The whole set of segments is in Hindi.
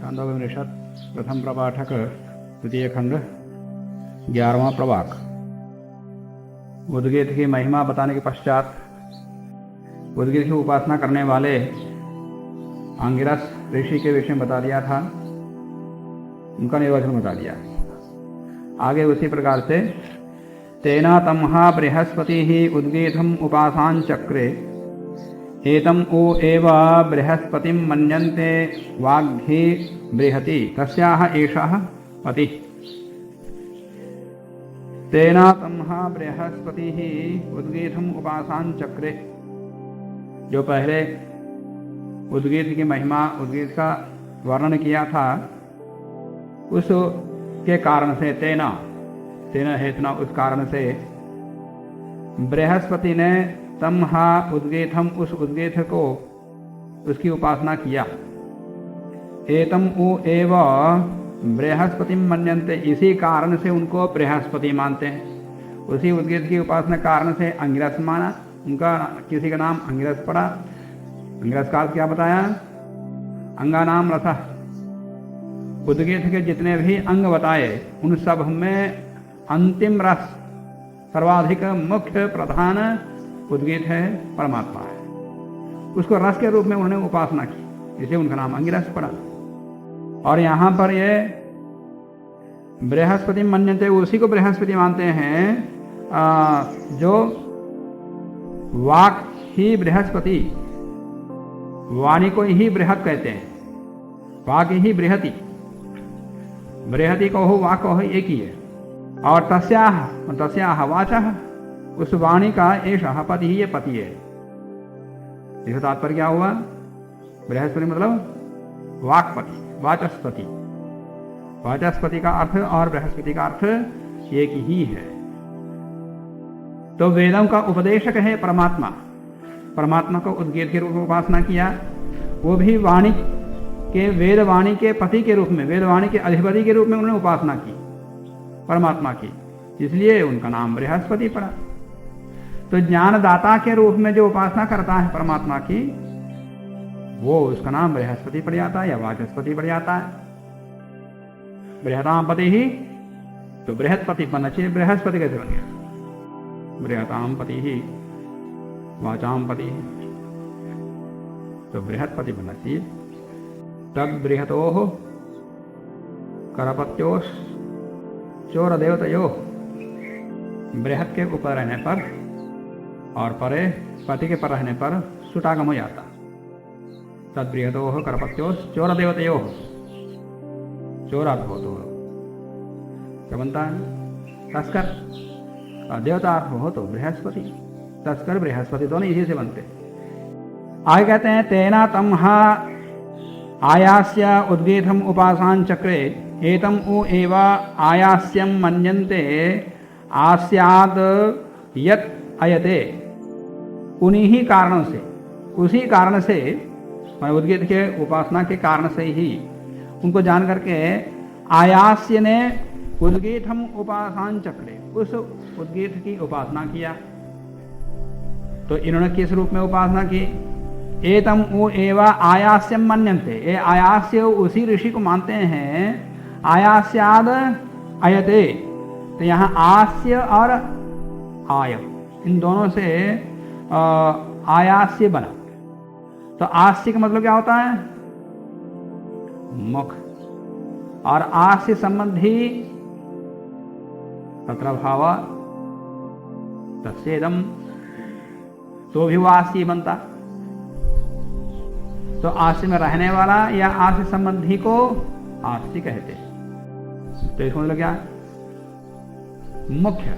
छांदोग्योपनिषद प्रथम प्रपाठक द्वितीय खंड 11वां प्रभाग। उद्गीत की महिमा बताने के पश्चात उद्गीत की उपासना करने वाले अंगिरस ऋषि के विषय में बता दिया था, उनका निर्वचन बता दिया। आगे उसी प्रकार से तेना तमहा बृहस्पति ही उद्गीतम उपासान चक्रे एतम उ एव बृहस्पतिम मन्यन्ते वाग्घी बृहति तस्याह एषः पति। तेना तमहा बृहस्पति ही उद्गीतम उपासान चक्रे, जो पहले उद्गीत की महिमा उद्गीत का वर्णन किया था, उस के कारण से तेना हेतुना उस कारण से बृहस्पति ने तमहा उद्गीतम उस उद्गीत को उसकी उपासना किया। एतम उ एव बृहस्पति मन्यन्ते, इसी कारण से उनको बृहस्पति मानते हैं। उसी उद्गीत की उपासना कारण से अंगिरस माना, उनका किसी का नाम अंगिरस पड़ा। अंगिरस का क्या बताया? अंगा नाम रथ। उद्गीत के जितने भी अंग बताए उन सब में अंतिम रस सर्वाधिक मुख्य प्रधान उद्गीत है, परमात्मा है। उसको रस के रूप में उन्होंने उपासना की, इसलिए उनका नाम अंगिरस पड़ा। और यहाँ पर ये बृहस्पति मन्यन्ते, उसी को बृहस्पति मानते हैं जो वाक ही बृहस्पति, वाणी को ही बृहत कहते हैं। वाक ही बृहति, बृहति को हो वाक को हो एक ही है। और तस्याह वाचः, उस वाणी का एषः पति ही, ये पति है। इसका तात्पर्य क्या हुआ? बृहस्पति मतलब वाक्पति, वाचस्पति। वाचस्पति का अर्थ और बृहस्पति का अर्थ एक ही है। तो वेदों का उपदेशक है परमात्मा। परमात्मा को उद्गीत के रूप में उपासना किया, वो भी वाणी के, वेद वाणी के पति के रूप में, वेद वाणी के अधिपति के रूप में उन्होंने उपासना की परमात्मा की, इसलिए उनका नाम बृहस्पति पड़ा। तो ज्ञानदाता के रूप में जो उपासना करता है परमात्मा की, वो उसका नाम बृहस्पति पड़ जाता है या वाचस्पति पड़ जाता है। बृहताम पति ही, तो बृहस्पति बनना चाहिए। बृहस्पति कैसे बन गया? बृहताम पति ही, वाचाम पति ही, तो बृहस्पति बनना चाहिए। तद बृहतो करपत्योश चोर देवतयो, बृहत के ऊपर रहने पर और परे पति के पर रहने पर सुटागम हो जाता। तद बृहतो करपत्योश चोर देवतयो, चोरार्थ हो तो क्या बनता है? तस्कर। और देवतार्थ हो तो बृहस्पति, तस्कर बृहस्पति दोनों इसी से बनते। आगे कहते हैं तेना तमहा आयास्य उद्गीतम उपासान चक्रे एतम उ एव आयास्यम मन्यन्ते आस्याद यत अयते। उन्हीं ही कारणों से, उसी कारण से, उद्गीत के उपासना के कारण से ही उनको जान करके आयास्य ने उद्गीतम उपासान चक्रे, उस उद्गीत की उपासना किया। तो इन्होंने किस रूप में उपासना की? एतम उ एव आयास्यम मन्यन्ते, ये आयास्य उसी ऋषि को मानते हैं। आयास्याद अयते, तो यहाँ आस्य और आय, इन दोनों से आयास्य बना। तो आस्य का मतलब क्या होता है? मुख। और आस्य संबंधी तत्र भाव तस्येदम, तो भी वो आस्य बनता। तो आस्य में रहने वाला या आस्य संबंधी को आस्य कहते हैं। तो इसको मतलब क्या? मुख्य।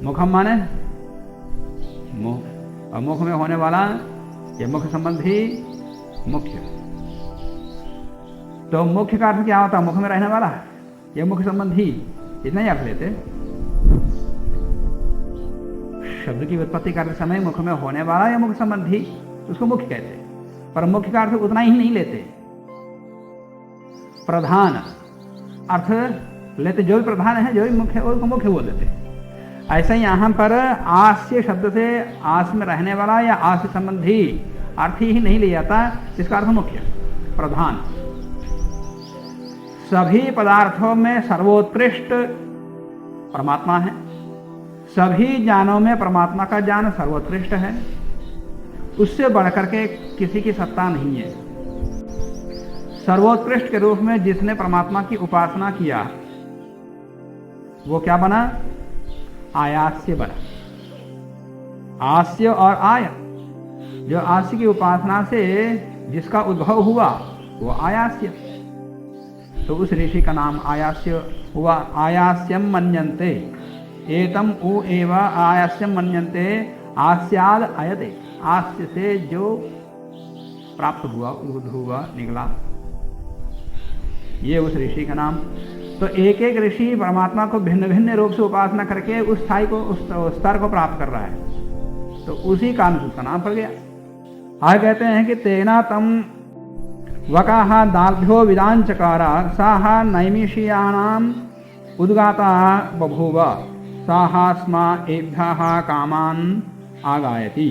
मुखम माने मुख, और मुख में होने वाला ये मुख संबंधी मुख्य। तो मुख्य का अर्थ क्या होता है? मुख में रहने वाला, ये मुख संबंधी, इतना ही अर्थ लेते। शब्द की उत्पत्ति करते समय मुख में होने वाला या मुख संबंधी, उसको मुख्य कहते हैं। पर मुख्य का अर्थ उतना ही नहीं लेते, प्रधान अर्थ लेते। जो भी प्रधान है, जो भी मुख्य, उसको मुख्य बोल देते। ऐसा ही यहाँ पर आस्य शब्द से आस में रहने वाला या आस्य संबंधी अर्थ ही नहीं ले जाता, इसका अर्थ मुख्य, प्रधान। सभी पदार्थों में सर्वोत्कृष्ट परमात्मा है, सभी ज्ञानों में परमात्मा का ज्ञान सर्वोत्कृष्ट है, उससे बढ़कर के किसी की सत्ता नहीं है। सर्वोत्कृष्ट के रूप में जिसने परमात्मा की उपासना किया वो क्या बना? आयास्य बना। आस्य और आय, जो आस्य की उपासना से जिसका उद्भव हुआ वो आयास्य, तो उस ऋषि का नाम आयास्य हुआ। आयास्यम मन्यन्ते एतम उ एव आयास्यम मन्यन्ते आस्याद अयते, आस्य से जो प्राप्त हुआ, उद्भूत हुआ, निकला, ये उस ऋषि का नाम। तो एक एक ऋषि परमात्मा को भिन्न भिन्न रूप से उपासना करके उस स्थाई को, उस स्तर को प्राप्त कर रहा है, तो उसी कारण उसका नाम पड़ गया। आगे कहते हैं कि तेना तम वकाहा दार्भ्यो विदांचकारा साहा नैमिषीयाणाम उद्गाता बभूव साहा स्मा एभ्यः कामान आगायति।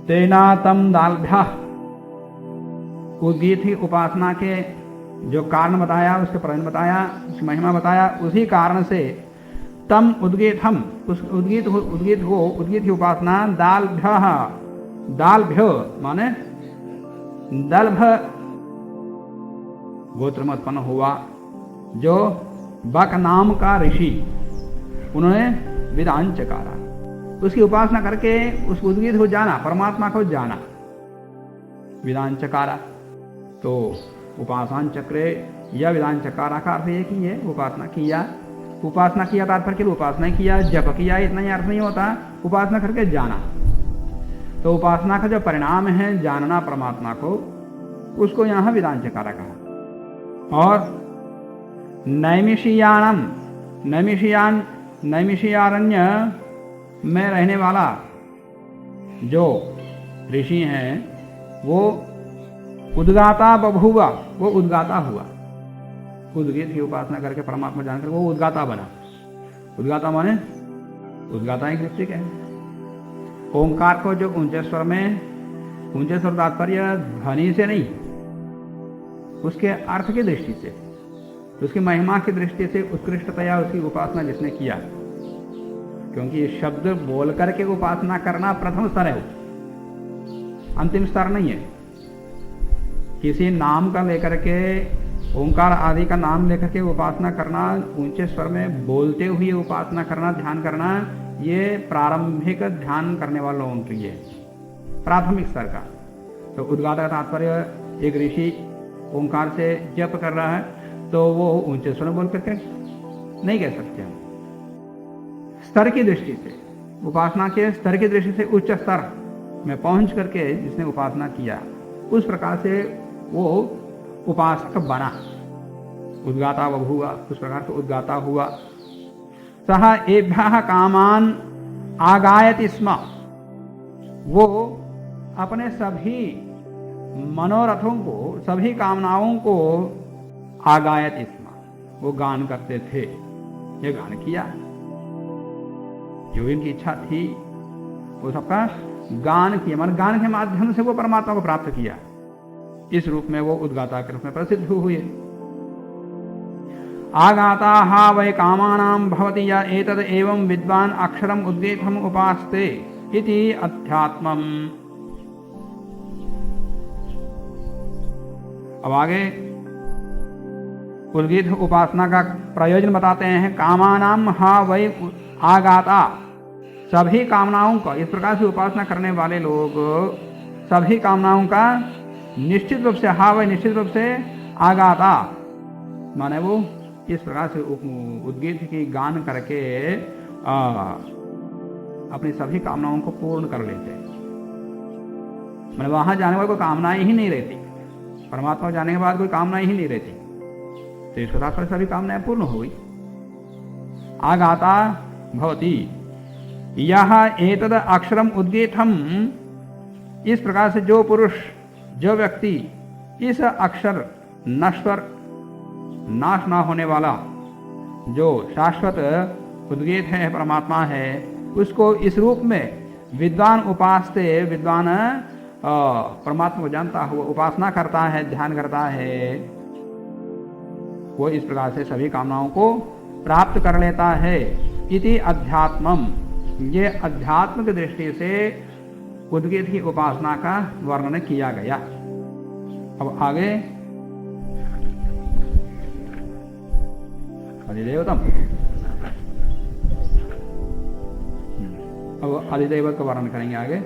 तेना तम दार्भ्यः, उद्गीत ही उपासना के जो कारण बताया, उसके प्रयोजन बताया, उसकी महिमा बताया, उसी कारण से तम उद्गीत, हम उस उद्गीत की उपासना दाल्भ्य माने दल्भ गोत्र में उत्पन्न हुआ, जो बक नाम का ऋषि, उन्होंने विदान चकारा, उसकी उपासना करके उस उद्गीत को जाना, परमात्मा को जाना, विदान चकारा। तो उपासना चक्रे या विधान चकारा का अर्थ ये कि ये उपासना किया। उपासना किया तात्पर्य केवल उपासना किया, जप किया, इतना ही अर्थ नहीं होता। उपासना करके जाना, तो उपासना का जो परिणाम है जानना परमात्मा को, उसको यहाँ विधान चकारा कहा। और नैमिषीयाणम, नैमिषीयारण्य में रहने वाला जो ऋषि हैं वो उद्गाता बभूवा, वो उद्गाता हुआ। उद्गीत की उपासना करके परमात्मा जानकर वो उद्गाता बना। उद्गाता माने, उद्गाता एक ऋत्विक है। ओंकार को जो ऊंचे स्वर में, ऊंचे स्वर तात्पर्य ध्वनि से नहीं, उसके अर्थ की दृष्टि से, उसकी महिमा की दृष्टि से उत्कृष्टतया उसकी उपासना जिसने किया, क्योंकि ये शब्द बोल करके उपासना करना प्रथम स्तर है, अंतिम स्तर नहीं है। किसी नाम का लेकर के, ओंकार आदि का नाम लेकर के उपासना करना, ऊंचे स्वर में बोलते हुए उपासना करना, ध्यान करना, ये प्रारंभिक ध्यान करने वालों के लिए प्राथमिक स्तर का। तो उद्गाता का तात्पर्य एक ऋषि ओंकार से जप कर रहा है तो वो ऊंचे स्वर में बोल करके नहीं कह सकते हम। स्तर की दृष्टि से, उपासना के स्तर की दृष्टि से उच्च स्तर में पहुंच करके जिसने उपासना किया, उस प्रकार से वो उपासक बना, उद्गाता बभूवा, उस प्रकार से उद्गाता हुआ। सह एभ्यः कामान आगायति स्म, वो अपने सभी मनोरथों को, सभी कामनाओं को आगायति स्म, वो गान करते थे। ये गान किया, जो इनकी इच्छा थी वो सबका गान किया, मतलब गान के माध्यम से वो परमात्मा को प्राप्त किया। इस रूप में वो उद्गाता के रूप में प्रसिद्ध हुए। आगाता हा वै कामानां भवति या एतद एवं विद्वान अक्षरम उद्गीतम उपास्ते इति अध्यात्मम। अब आगे उद्गीत उपासना का प्रयोजन बताते हैं। कामानां हा वै आगाता, सभी कामनाओं का, इस प्रकार से उपासना करने वाले लोग सभी कामनाओं का निश्चित रूप से, हा वह निश्चित रूप से आगाता, माने वो इस प्रकार से उद्गीत की गान करके अपनी सभी कामनाओं को पूर्ण कर लेते। मैंने वहां जाने वाले कोई कामनाएं ही नहीं रहती, परमात्मा को जाने के बाद कोई कामनाएं ही नहीं रहती, तो इस प्रकार सभी कामनाएं पूर्ण हो गई। आगाता भवति यह एतद अक्षरम उद्गीतम, इस प्रकार से जो पुरुष, जो व्यक्ति इस अक्षर नश्वर, नाश ना होने वाला, जो शाश्वत उद्गीत है, परमात्मा है, उसको इस रूप में विद्वान उपासते, विद्वान परमात्मा को जानता हुआ उपासना करता है, ध्यान करता है, वो इस प्रकार से सभी कामनाओं को प्राप्त कर लेता है। इति अध्यात्मम, ये अध्यात्म की दृष्टि से उद्गीत की उपासना का वर्णन किया गया। अब आगे अधिदेवतम, अब अधिदेवत का वर्णन करेंगे आगे।